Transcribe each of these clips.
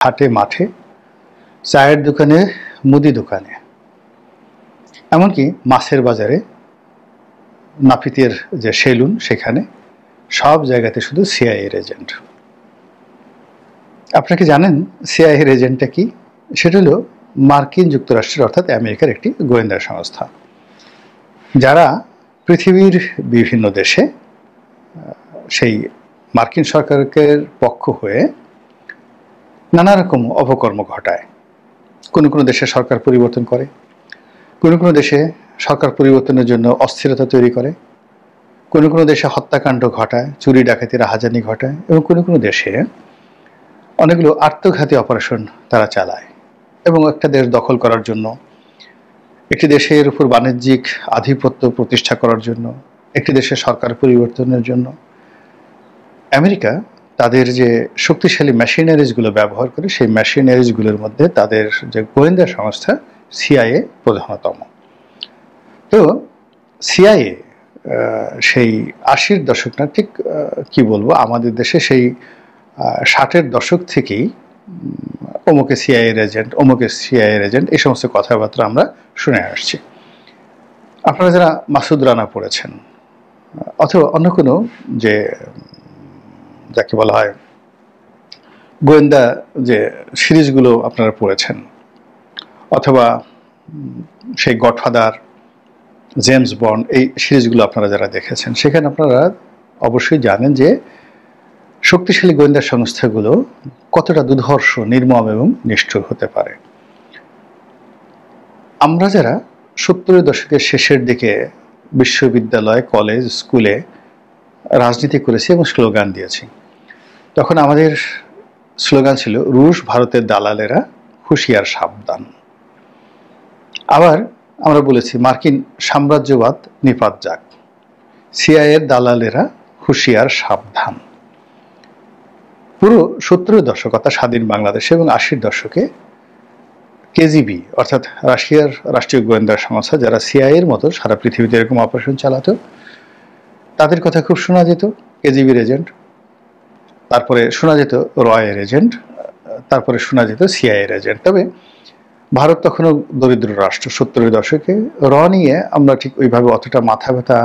হাটে মাঠে, চায়ের দোকানে, মুদি দোকানে, এমনকি মাছের বাজারে, নাপিতের যে সেলুন সেখানে, সব জায়গাতে শুধু সিআইএর এজেন্ট। আপনারা কি জানেন সিআইএর এজেন্টটা কি? সেটা হলো মার্কিন যুক্তরাষ্ট্রের অর্থাৎ আমেরিকার একটি গোয়েন্দা সংস্থা, যারা পৃথিবীর বিভিন্ন দেশে সেই মার্কিন সরকারের পক্ষ হয়ে নানা রকম অপকর্ম ঘটায়। কোনো কোনো দেশে সরকার পরিবর্তন করে, কোনো কোনো দেশে সরকার পরিবর্তনের জন্য অস্থিরতা তৈরি করে, কোনো কোনো দেশে হত্যাকাণ্ড ঘটায়, চুরি ডাকাতি রাহাজানি ঘটায়, এবং কোনো কোনো দেশে অনেকগুলো আত্মঘাতী অপারেশন তারা চালায়। এবং একটা দেশ দখল করার জন্য, একটি দেশের উপর বাণিজ্যিক আধিপত্য প্রতিষ্ঠা করার জন্য, একটি দেশের সরকার পরিবর্তনের জন্য আমেরিকা তাদের যে শক্তিশালী মেশিনারিজগুলো ব্যবহার করে, সেই মেশিনারিজগুলোর মধ্যে তাদের যে গোয়েন্দা সংস্থা সিআইএ প্রধানতম। তো সিআইএ সেই 80-র দশক না, ঠিক কি বলবো, আমাদের দেশে সেই 60-এর দশক থেকেই অমুকে সিআইএর এজেন্ট, অমুকে সিআইএর এজেন্ট, এই সমস্ত কথাবার্তা আমরা শুনে আসছি। আপনারা যারা মাসুদ রানা পড়েছেন অথবা অন্য কোনো যে যাকে বলা হয় গোয়েন্দা যে সিরিজগুলো আপনারা পড়েছেন, অথবা সেই গডফাদার, জেমস বন্ড, এই সিরিজগুলো আপনারা যারা দেখেছেন, সেখানে আপনারা অবশ্যই জানেন যে শক্তিশালী গোয়েন্দা সংস্থাগুলো কতটা দুর্ধর্ষ, নির্মম এবং নিষ্ঠুর হতে পারে। আমরা যারা 70-এর দশকের শেষের দিকে বিশ্ববিদ্যালয়, কলেজ, স্কুলে রাজনীতি করেছি এবং স্লোগান দিয়েছি, তখন আমাদের স্লোগান ছিল রুশ ভারতের দালালেরা হুঁশিয়ার সাবধান। আবার আমরা বলেছি মার্কিন সাম্রাজ্যবাদ নিপাত যাক, সিআইএর দালালেরা হুঁশিয়ার সাবধান। পুরো 70-এর দশক অর্থাৎ স্বাধীন বাংলাদেশে এবং 80-র দশকে কেজিবি অর্থাৎ রাশিয়ার রাষ্ট্রীয় গোয়েন্দা সংস্থা, যারা সিআইএর মতো সারা পৃথিবীতে এরকম অপারেশন চালাতো, তাদের কথা খুব শোনা যেত, কেজিবির এজেন্ট, তারপরে শোনা যেত রয়ের এজেন্ট, তারপরে শোনা যেত সিআইএর এজেন্ট। তবে ভারত তখনও দরিদ্র রাষ্ট্র। 70-এর দশকে নিয়ে আমরা ঠিক ওইভাবে অতটা মাথা ব্যথা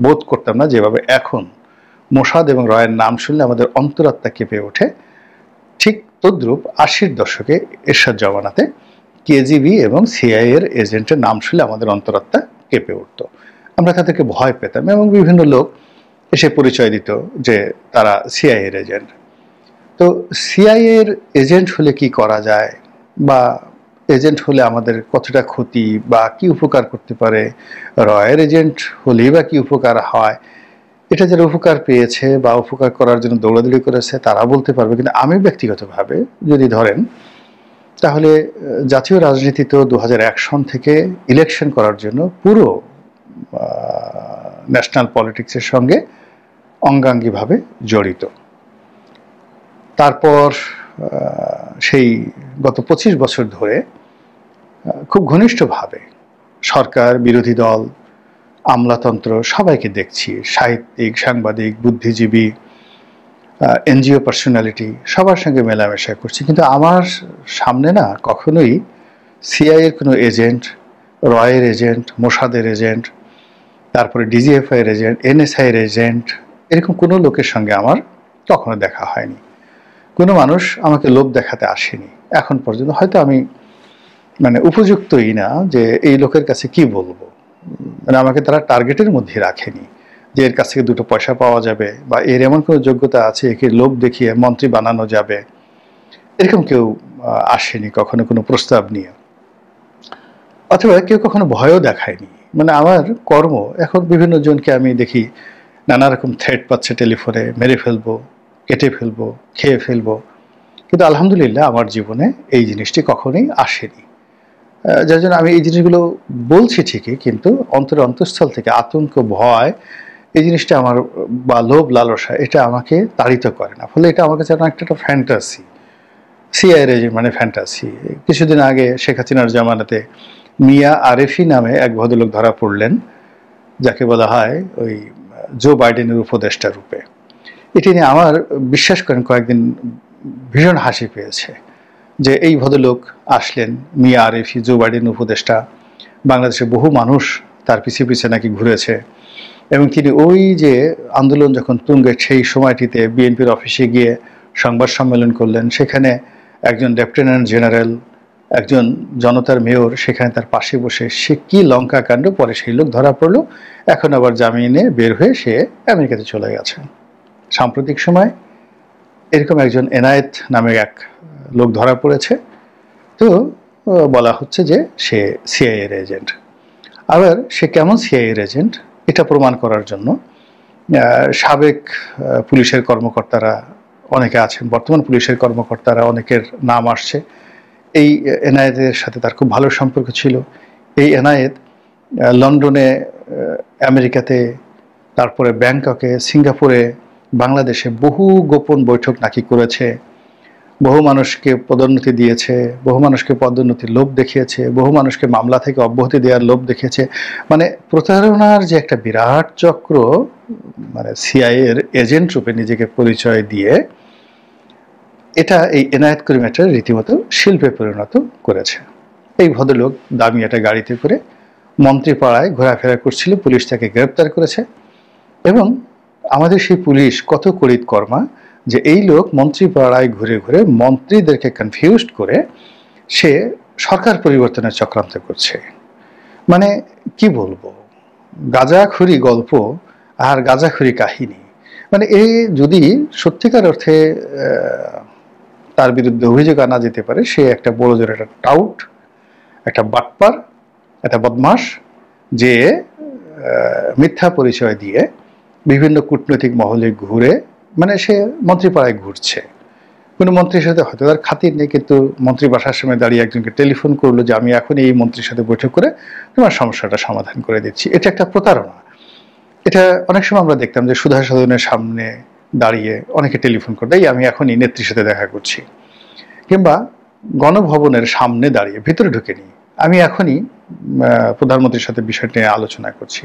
বোধ করতাম না, যেভাবে এখন মোসাদ এবং রয়ের নাম শুনলে আমাদের অন্তরাত্মা কেঁপে ওঠে। ঠিক তদ্রূপ 80-র দশকে এরশাদ জমানাতে কেজিবি এবং সিআইএর এজেন্টের নাম শুনলে আমাদের অন্তরাত্মা কেঁপে উঠত। আমরা তাদেরকে ভয় পেতাম এবং বিভিন্ন লোক এসে পরিচয় দিত যে তারা সিআইএর এজেন্ট। তো সিআইএর এজেন্ট হলে কি করা যায়, বা এজেন্ট হলে আমাদের কতটা ক্ষতি বা কি উপকার করতে পারে, রয়ের এজেন্ট হলেই বা কি উপকার হয়, এটা যারা উপকার পেয়েছে বা উপকার করার জন্য দৌড়াদৌড়ি করেছে তারা বলতে পারবে। কিন্তু আমি ব্যক্তিগতভাবে যদি ধরেন, তাহলে জাতীয় রাজনীতি তো 2001 সন থেকে ইলেকশন করার জন্য পুরো ন্যাশনাল পলিটিক্সের সঙ্গে অঙ্গাঙ্গিভাবে জড়িত। তারপর সেই গত 25 বছর ধরে খুব ঘনিষ্ঠভাবে সরকার, বিরোধী দল, আমলাতন্ত্র সবাইকে দেখছি, সাহিত্যিক, সাংবাদিক, বুদ্ধিজীবী, এনজিও পার্সোনালিটি, সবার সঙ্গে মেলামেশা করছি। কিন্তু আমার সামনে না কখনোই সিআইএর কোনো এজেন্ট, রয়ের এজেন্ট, মোসাদের এজেন্ট, তারপরে ডিজিএফআইয়ের এজেন্ট, এনএসআইয়ের এজেন্ট, এরকম কোনো লোকের সঙ্গে আমার কখনো দেখা হয়নি। কোনো মানুষ আমাকে লোভ দেখাতে আসেনি এখন পর্যন্ত। হয়তো আমি উপযুক্তই না যে এই লোকের কাছে কি বলবো, আমাকে তারা টার্গেটের মধ্যে রাখেনি যে এর কাছ থেকে 2 পয়সা পাওয়া যাবে বা এর এমন কোনো যোগ্যতা আছে একে লোভ দেখিয়ে মন্ত্রী বানানো যাবে, এরকম কেউ আসেনি কখনো কোনো প্রস্তাব নিয়ে, অথবা কেউ কখনো ভয়ও দেখায়নি। আমার কর্ম এখন বিভিন্ন জনকে আমি দেখি নানা রকম থ্রেট পাচ্ছে টেলিফোনে, মেরে ফেলবো, কেটে ফেলবো, খেয়ে ফেলবো, কিন্তু আলহামদুলিল্লাহ আমার জীবনে এই জিনিসটি কখনোই আসেনি। যার জন্য আমি এই জিনিসগুলো বলছি ঠিকই, কিন্তু অন্তঃস্থল থেকে আতঙ্ক, ভয়, এই জিনিসটা আমার, বা লোভ লালসা, এটা আমাকে তাড়িত করে না। ফলে এটা আমার কাছে একটা ফ্যান্টাসি। সিআইএর ফ্যান্টাসি। কিছুদিন আগে শেখ হাসিনার জামানাতে মিয়া আরেফি নামে এক ভদ্রলোক ধরা পড়লেন, যাকে বলা হয় ওই জো বাইডেনের উপদেষ্টা রূপে। এটি নিয়ে আমার, বিশ্বাস করেন, কয়েকদিন ভীষণ হাসি পেয়েছে যে এই ভদ্রলোক আসলেন, মিয়া আরিফি, জো বাইডেন উপদেষ্টা, বাংলাদেশে বহু মানুষ তার পিছিয়ে পিছিয়ে নাকি ঘুরেছে, এবং তিনি ওই যে আন্দোলন যখন তুঙ্গে সেই সময়টিতে বিএনপির অফিসে গিয়ে সংবাদ সম্মেলন করলেন, সেখানে একজন লেফটেন্যান্ট জেনারেল, একজন জনতার মেয়র সেখানে তার পাশে বসে, সে কি লঙ্কা কাণ্ড, পরে সেই লোক ধরা পড়লো, এখন আবার জামিনে বের হয়ে সে আমেরিকাতে চলে গেছে। সাম্প্রতিক সময় এরকম একজন এনায়েত নামে এক লোক ধরা পড়েছে, তো বলা হচ্ছে যে সে সিআইএর এজেন্ট। আবার সে কেমন সিআইএর এজেন্ট এটা প্রমাণ করার জন্য সাবেক পুলিশের কর্মকর্তারা অনেকে আছেন, বর্তমান পুলিশের কর্মকর্তারা অনেকের নাম আসছে। এই এনায়েতের সাথে তার খুব ভালো সম্পর্ক ছিল। এই এনায়েত লন্ডনে, আমেরিকাতে, তারপরে ব্যাংককে, সিঙ্গাপুরে, বাংলাদেশে বহু গোপন বৈঠক নাকি করেছে, বহু মানুষকে পদোন্নতি দিয়েছে, বহু মানুষকে পদোন্নতির লোভ দেখিয়েছে, বহু মানুষকে মামলা থেকে অব্যাহতি দেওয়ার লোভ দেখিয়েছে। মানে প্রতারণার যে একটা বিরাট চক্র, মানে সিআইএর এজেন্ট রূপে নিজেকে পরিচয় দিয়ে এটা এই এনায়েত করিম একটা রীতিমতো শিল্পে পরিণত করেছে। এই ভদ্রলোক দামি একটা গাড়িতে করে মন্ত্রীপাড়ায় ঘোরাফেরা করছিল, পুলিশ তাকে গ্রেপ্তার করেছে। এবং আমাদের সেই পুলিশ কত করিত কর্মা যে এই লোক মন্ত্রীপাড়ায় ঘুরে ঘুরে মন্ত্রীদেরকে কনফিউজড করে সে সরকার পরিবর্তনের চক্রান্ত করছে। মানে কি বলবো, গাঁজাখুরি গল্প আর গাঁজাখুরি কাহিনী। মানে এই যদি সত্যিকার অর্থে তার বিরুদ্ধে অভিযোগ আনা যেতে পারে, সে একটা বড় জোর একটা টাউট, একটা বাটপার, একটা বদমাস, যে মিথ্যা পরিচয় দিয়ে বিভিন্ন কূটনৈতিক মহলে ঘুরে, মানে সে মন্ত্রীপাড়ায় ঘুরছে। কোনো মন্ত্রীর সাথে হয়তো তার খাতির নেই, কিন্তু মন্ত্রী বাসার সময় দাঁড়িয়ে একজনকে টেলিফোন করলো যে আমি এখন এই মন্ত্রীর সাথে বৈঠক করে তোমার সমস্যাটা সমাধান করে দিচ্ছি। এটা একটা প্রতারণা। এটা অনেক সময় আমরা দেখতাম যে সুধা সদনের সামনে দাঁড়িয়ে অনেকে টেলিফোন করে, এই আমি এখনই নেত্রীর সাথে দেখা করছি, কিংবা গণভবনের সামনে দাঁড়িয়ে, ভিতরে ঢুকেনি, আমি এখনই প্রধানমন্ত্রীর সাথে বিষয়টি নিয়ে আলোচনা করছি,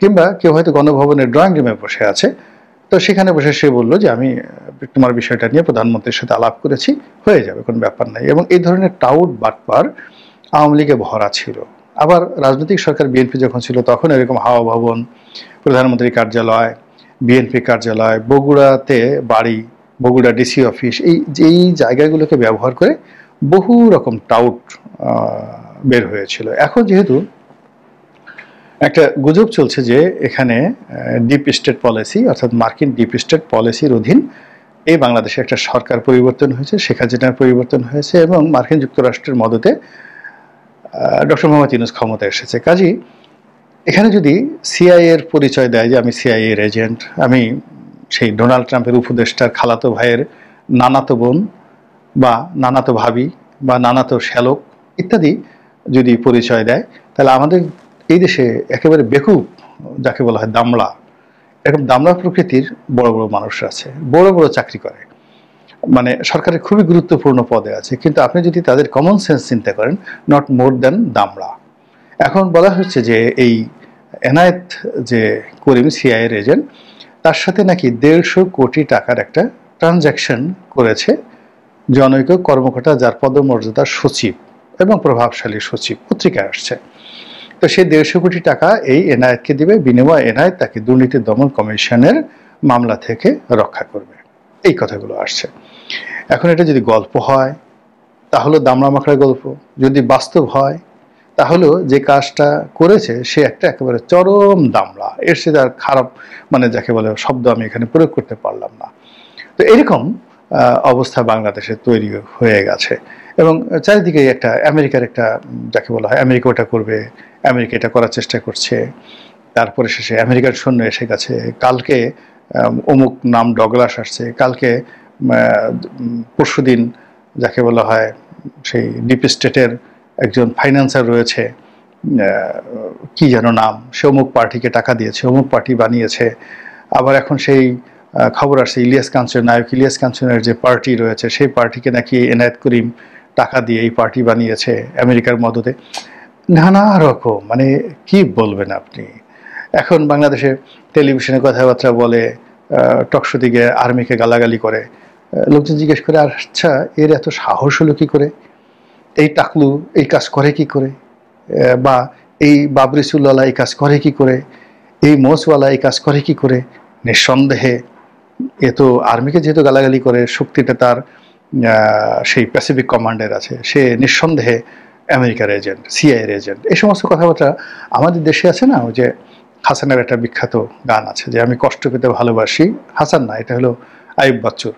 কিংবা কেউ হয়তো গণভবনের ড্রয়িং রুমে বসে আছে, তো সেখানে বসে সে বললো যে আমি তোমার বিষয়টা নিয়ে প্রধানমন্ত্রীর সাথে আলাপ করেছি, হয়ে যাবে, কোনো ব্যাপার নাই। এবং এই ধরনের টাউট বাটপার আওয়ামী লীগে ভরা ছিল। আবার রাজনৈতিক সরকার বিএনপি যখন ছিল তখন এরকম হাওয়া ভবন, প্রধানমন্ত্রীর কার্যালয়, বিএনপি কার্যালয়, বগুড়াতে বাড়ি, বগুড়া ডিসি অফিস, এই জায়গাগুলোকে ব্যবহার করে বহু রকম টাউট বের হয়েছিল। এখন যেহেতু একটা গুজব চলছে যে এখানে ডিপ স্টেট পলিসি, অর্থাৎ মার্কিন ডিপ স্টেট পলিসির অধীন এই বাংলাদেশে একটা সরকার পরিবর্তন হয়েছে, শেখ হাসিনার পরিবর্তন হয়েছে, এবং মার্কিন যুক্তরাষ্ট্রের মদতে ডক্টর মোহাম্মদ ইউনূস ক্ষমতায় এসেছে। কাজেই এখানে যদি সিআইএর পরিচয় দেয় যে আমি সিআইএর এজেন্ট, আমি সেই ডোনাল্ড ট্রাম্পের উপদেষ্টার খালাতো ভাইয়ের নানাতো বোন বা নানাতো ভাবি বা নানাতো শ্যালক ইত্যাদি যদি পরিচয় দেয়, তাহলে আমাদের এই দেশে একেবারে বেকুব, যাকে বলা হয় দামড়া, এরকম দামড়া প্রকৃতির বড় বড় মানুষ আছে, বড় বড় চাকরি করে, মানে সরকারের খুবই গুরুত্বপূর্ণ পদে আছে, কিন্তু আপনি যদি তাদের কমন সেন্স চিন্তা করেন, নট মোর দ্যান দামড়া। এখন বলা হচ্ছে যে এই এনায়েত যে করিম সিআইএর এজেন্ট, তার সাথে নাকি 150 কোটি টাকার একটা ট্রানজ্যাকশন করেছে জনৈক কর্মকর্তা, যার পদমর্যাদা সচিব এবং প্রভাবশালী সচিব, পত্রিকায় আসছে। তো সেই 150 কোটি টাকা এই এনায়েতকে দিবে, বিনিময়ে এনায়েত তাকে দুর্নীতি দমন কমিশনের মামলা থেকে রক্ষা করবে। এই কথাগুলো আসছে। এখন এটা যদি গল্প হয় তাহলে দামড়া মাখড়া গল্প, যদি বাস্তব হয় তাহলেও যে কাজটা করেছে সে একটা একেবারে চরম দামড়া, এর সাথে আর খারাপ মানে যাকে বলে শব্দ আমি এখানে প্রয়োগ করতে পারলাম না। তো এরকম অবস্থা বাংলাদেশে তৈরি হয়ে গেছে, এবং চারিদিকে একটা আমেরিকার একটা যাকে বলা হয় আমেরিকা ওটা করবে, আমেরিকা এটা করার চেষ্টা করছে, তারপরে শেষে আমেরিকার সৈন্য এসে গেছে, কালকে অমুক নাম ডগলাস আসছে, কালকে পরশুদিন যাকে বলা হয় সেই ডিপ স্টেটের একজন ফাইন্যান্সার রয়েছে, কি যেন নাম, সে অমুক পার্টিকে টাকা দিয়েছে, অমুক পার্টি বানিয়েছে। আবার এখন সেই খবর আসছে ইলিয়াস কাঞ্চন, নায়ক ইলিয়াস কাঞ্চনের যে পার্টি রয়েছে সেই পার্টিকে নাকি এনায়েত করিম টাকা দিয়ে এই পার্টি বানিয়েছে আমেরিকার মদতে। নানা রকম, মানে কি বলবেন আপনি। এখন বাংলাদেশে টেলিভিশনে কথাবার্তা বলে, টকশো দিকে আর্মিকে গালাগালি করে, লোকজন জিজ্ঞেস করে, আচ্ছা এর এত সাহস হলো কি করে, এই টাকলু এই কাজ করে কি করে, বা এই বাবরিসুল্লাহ এই কাজ করে কি করে, এই মোসওয়ালা এই কাজ করে কি করে। নিঃসন্দেহে এ তো আর্মিকে যেহেতু গালাগালি করে, শক্তিটা তার সেই প্যাসিফিক কমান্ডের আছে, সে নিঃসন্দেহে আমেরিকার এজেন্ট, সিআইএর এজেন্ট। এই সমস্ত কথাবার্তা আমাদের দেশে আছে না। ওই যে হাসানের একটা বিখ্যাত গান আছে যে আমি কষ্ট পেতে ভালোবাসি, হাসান না, এটা হলো আইয়ুব বাচ্চুর।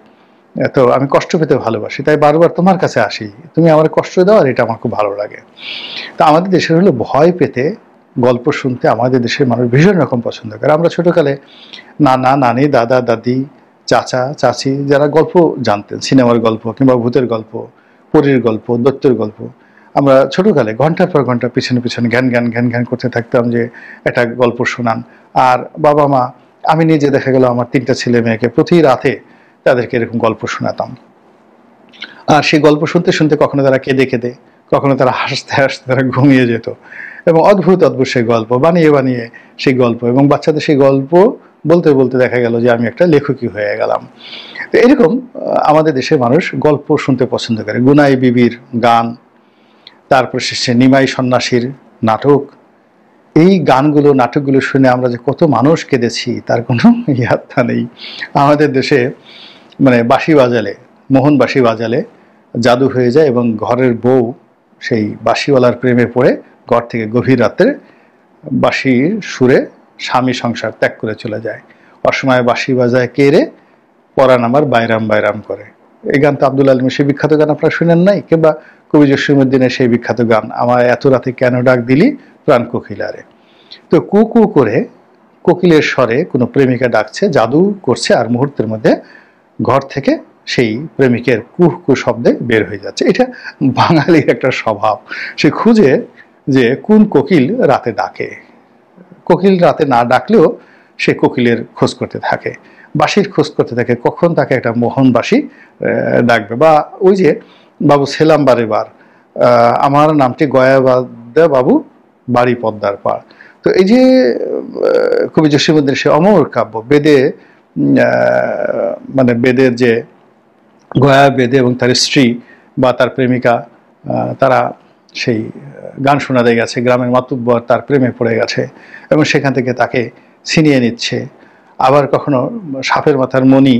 তো আমি কষ্ট পেতে ভালোবাসি, তাই বারবার তোমার কাছে আসি, তুমি আমার কষ্ট দাও আর এটা আমার খুব ভালো লাগে। তো আমাদের দেশের হলো ভয় পেতে গল্প শুনতে আমাদের দেশের মানুষ ভীষণ রকম পছন্দ করে। আমরা ছোটকালে নানা নানি দাদা দাদি চাচা চাচি যারা গল্প জানতেন, সিনেমার গল্প কিংবা ভূতের গল্প, পরীর গল্প, দৈত্যের গল্প, আমরা ছোটকালে ঘন্টার পর ঘন্টা পিছনে পিছনে ঘ্যান ঘ্যান ঘ্যান ঘ্যান করতে থাকতাম যে একটা গল্প শোনান। আর বাবা মা, আমি নিজে দেখা গেল আমার 3টা ছেলে মেয়েকে প্রতি রাতে তাদেরকে এরকম গল্প শোনাতাম। আর সেই গল্প শুনতে শুনতে কখনো তারা কেঁদে কেঁদে, কখনো তারা হাসতে হাসতে তারা ঘুমিয়ে যেত। এবং অদ্ভুত অদ্ভুত সেই গল্প বানিয়ে বানিয়ে সেই গল্প, এবং বাচ্চাদের সেই গল্প বলতে বলতে দেখা গেল যে আমি একটা লেখকই হয়ে গেলাম। তো এরকম আমাদের দেশের মানুষ গল্প শুনতে পছন্দ করে। গুনাই বিবির গান, তারপর শেষে নিমাই সন্ন্যাসীর নাটক, এই গানগুলো নাটকগুলো শুনে আমরা যে কত মানুষ কেঁদেছি তার কোনো ইয়াত্তা নেই। আমাদের দেশে মানে বাঁশি বাজালে, মোহন বাঁশি বাজালে জাদু হয়ে যায়, এবং ঘরের বউ সেই বাঁশিওয়ালার প্রেমে পড়ে ঘর থেকে গভীর রাত্রে বাঁশির সুরে স্বামী সংসার ত্যাগ করে চলে যায়। অসময়ে বাঁশি বাজায় কে রে, পরাণ আমার বাইরাম বাইরাম করে। এই গান তো আব্দুল আলমের সেই বিখ্যাত গান আপনারা শুনেন নাই? কিংবা কবি জসিমউদ্দিনের সেই বিখ্যাত গান আমার এত রাতে কেন ডাক দিলি প্রাণ কোকিলারে। তো কু কু করে কোকিলের স্বরে কোনো প্রেমিকা ডাকছে, জাদু করছে, আর মুহূর্তের মধ্যে ঘর থেকে সেই প্রেমিকের কুহ কু শব্দে বের হয়ে যাচ্ছে। এটা বাঙালির একটা স্বভাব। সে খুঁজে যে কোন কোকিল রাতে ডাকে, কোকিল রাতে না ডাকলেও সে কোকিলের খোঁজ করতে থাকে, বাঁশির খোঁজ করতে থাকে, কখন তাকে একটা মোহন বাঁশি ডাকবে। বা ওই যে বাবু ছেলাম বারে বার, আমার নামটি গয়াবাদা বাবু, বাড়ি পদ্মার পাড়। তো এই যে কবি জসিমউদ্দিনের সে অমর কাব্য বেদে, মানে বেদের যে গয়া বেদে এবং তার স্ত্রী বা তার প্রেমিকা, তারা সেই গান শোনাতে গেছে, গ্রামের মাতুব্বর তার প্রেমে পড়ে গেছে এবং সেখান থেকে তাকে ছিনিয়ে নিচ্ছে। আবার কখনো সাপের মাথার মণি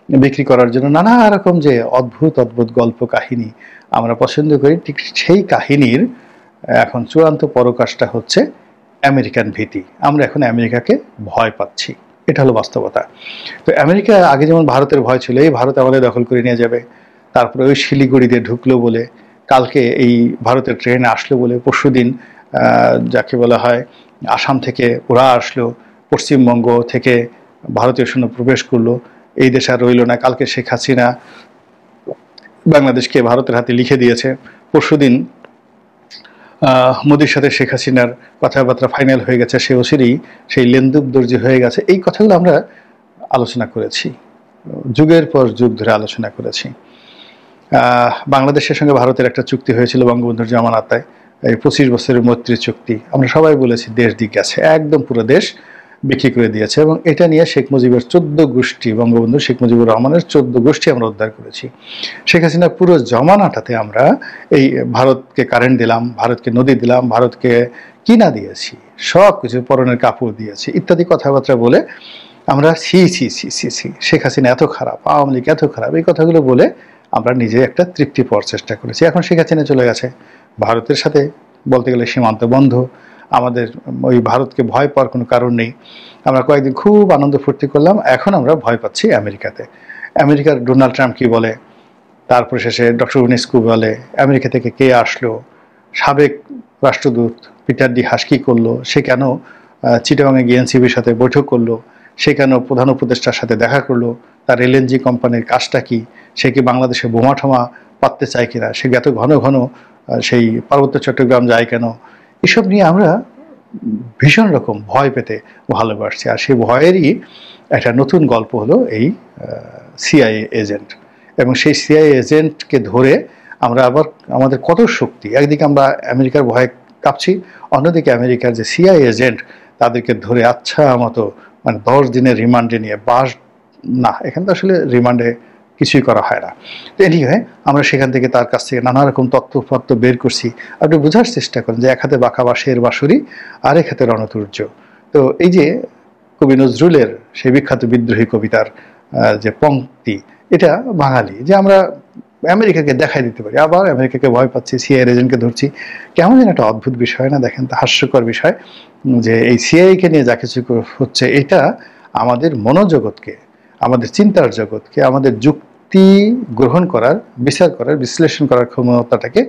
বিক্রি করার জন্য নানা রকম যে অদ্ভুত অদ্ভুত গল্প কাহিনী আমরা পছন্দ করি। ঠিক সেই কাহিনীর এখন চূড়ান্ত পরকাশটা হচ্ছে আমেরিকান ভীতি। আমরা এখন আমেরিকাকে ভয় পাচ্ছি, এটা হলো বাস্তবতা। তো আমেরিকা আগে যেমন ভারতের ভয় ছিল, এই ভারত আমাদের দখল করে নিয়ে যাবে, তারপরে ওই শিলিগুড়ি দিয়ে ঢুকলো বলে, কালকে এই ভারতের ট্রেনে আসলো বলে, পরশুদিন যাকে বলা হয় আসাম থেকে ওরা আসলো, পশ্চিমবঙ্গ থেকে ভারতীয় সৈন্য প্রবেশ করলো, এই দেশ আর রইল না। কালকে শেখ হাসিনা বাংলাদেশকে ভারতের হাতে লিখে দিয়েছে, পরশুদিন মোদির সাথে শেখ হাসিনার কথাবার্তা ফাইনাল হয়ে গেছে, সে অচিরেই সেই লেনদুব দর্জি হয়ে গেছে। এই কথাগুলো আমরা আলোচনা করেছি, যুগের পর যুগ ধরে আলোচনা করেছি। বাংলাদেশের সঙ্গে ভারতের একটা চুক্তি হয়েছিল বঙ্গবন্ধুর জামানাতায়, এই 25 বছরের মৈত্রী চুক্তি। আমরা সবাই বলেছি দেশ দিক গেছে, একদম পুরো দেশ বিক্রি করে দিয়েছে, এবং এটা নিয়ে শেখ মুজিবের 14 গোষ্ঠী, বঙ্গবন্ধু শেখ মুজিবুর রহমানের 14 গোষ্ঠী আমরা উদ্ধার করেছি। শেখ হাসিনার পুরো জমানাটাতে আমরা এই ভারতকে কারেন্ট দিলাম, ভারতকে নদী দিলাম, ভারতকে কিনা দিয়েছি, সব কিছু পরনের কাপড় দিয়েছি ইত্যাদি কথাবার্তা বলে আমরা ছি ছি ছি ছি ছি শেখ হাসিনা এত খারাপ, আওয়ামী লীগ এত খারাপ, এই কথাগুলো বলে আমরা নিজে একটা তৃপ্তি পাওয়ার চেষ্টা করেছি। এখন শেখ হাসিনা চলে গেছে, ভারতের সাথে বলতে গেলে সীমান্ত বন্ধ, আমাদের ওই ভারতকে ভয় পাওয়ার কোনো কারণ নেই। আমরা কয়েকদিন খুব আনন্দ ফুর্তি করলাম, এখন আমরা ভয় পাচ্ছি আমেরিকাতে। আমেরিকার ডোনাল্ড ট্রাম্প কি বলে, তারপর শেষে ডক্টর ইউনেস্কো বলে, আমেরিকা থেকে কে আসলো, সাবেক রাষ্ট্রদূত পিটার ডি হাস কি করলো, সে কেন চিটাগাংয়ে গিয়ে এনসিবির সাথে বৈঠক করলো, সে কেন প্রধান উপদেষ্টার সাথে দেখা করলো, তার এলএনজি কোম্পানির কাজটা কি, সে কি বাংলাদেশে বোমা ঠোমা পাততে চায় কিনা, সে এত ঘন ঘন সেই পার্বত্য চট্টগ্রাম যায় কেন, এসব নিয়ে আমরা ভীষণ রকম ভয় পেতে ভালোবাসছি। আর সেই ভয়েরই একটা নতুন গল্প হলো এই সিআইএ এজেন্ট, এবং সেই সিআইএ এজেন্টকে ধরে আমরা আবার আমাদের কত শক্তি, একদিকে আমরা আমেরিকার ভয়ে কাঁপছি, অন্যদিকে আমেরিকার যে সিআইএ এজেন্ট তাদেরকে ধরে আচ্ছা মতো মানে 10 দিনের রিমান্ডে নিয়ে না, এখানে তো আসলে রিমান্ডে কিছুই করা হয় না। তো এনিওয়ে আমরা সেখান থেকে তার কাছ থেকে নানা রকম তথ্য বের করছি। আপনি বোঝার চেষ্টা করেন যে এক হাতে বাঁকা বাঁশের বাঁশুরি, আরেক হাতে রণতুর্য। তো এই যে কবি নজরুলের সেই বিখ্যাত বিদ্রোহী কবিতার যে পংক্তি, এটা বাঙালি যে আমরা আমেরিকাকে দেখাই দিতে পারি, আবার আমেরিকাকে ভয় পাচ্ছি, সিআইএর এজেন্টকে ধরছি। কেমন যেন একটা অদ্ভুত বিষয় না? দেখেন তো, হাস্যকর বিষয় যে এই সিআইএকে নিয়ে যা কিছু হচ্ছে, এটা আমাদের মনোজগৎকে, আমাদের চিন্তার জগৎকে, আমাদের যুক্তি গ্রহণ করার, বিচার করার, বিশ্লেষণ করার ক্ষমতাটাকে